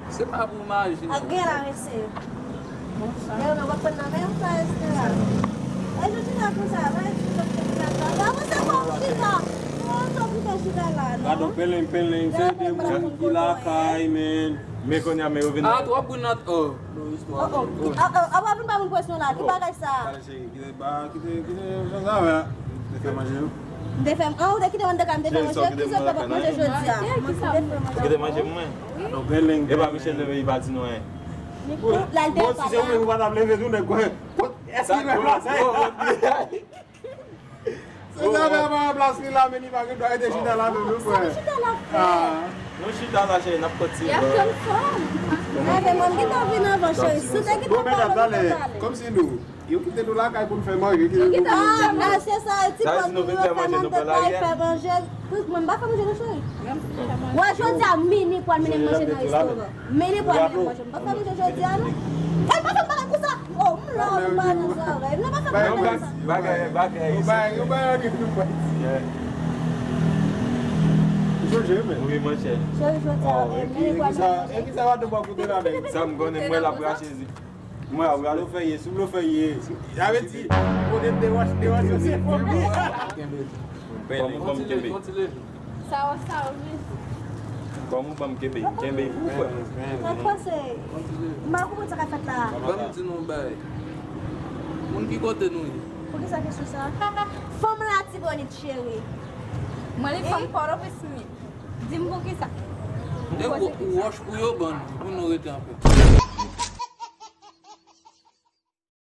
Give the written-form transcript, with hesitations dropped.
C'est pas pour manger. Alguém lá recebe. Eu não vou pôr na mesma frase, lá. Eu não te dá com essa, mas você pode chegar. Não estou chegar lá, não. Kado peleng-peleng saya dia mau gila kai men. Mekonya me ovin. Ah, tu apa nak? Oh, Apa pun bangun kuasa lah, kita pakai sah. Kita tahu ya. Kita macam. DFM, daqui de onde cam DFM, eu quis eu para fazer jodia. Kita macam mana? Kado peleng. Eba Michel leve i bati no é. Lá ele Bom, se eu me vou dar leve do negócio. Essa não é place. Você sabe a place lá, menino, vai que vai deixar lá no grupo. Ah, não chita lá cheio na potinha. É mas que tá vindo a voz, isso daqui tá como se não. Eu que tenho lá cai por fermar aqui. Ah, mas essa tipo não vai manger, mas vai fazer no chão. Wa jodia mini pour mini manger na escola. Mini pour mini manger. Vai fazer jodia não? Vai fazer bagunça. Oh, não vai fazer. Não vai fazer. Vai aqui no pai. Jorge, meu. Oui, manche. É que ça va de beaucoup de là. Ça me connaît moi la branche ici. Moi, eu vou fazer isso, eu vou fazer isso. Já vê se poder ter você for mim. Vamos quebrar. Salve. Vamos quebrar. Quebrar. Não posso. Mas como você vai fazer? Vamos de novo, bem. Onde que continua? Por que você quer sujar? Vamos lá, Tigoni, Cherry. Mali fam poro pesmi. Dimbo kisa. Eu acho que eu bando, não é tempo.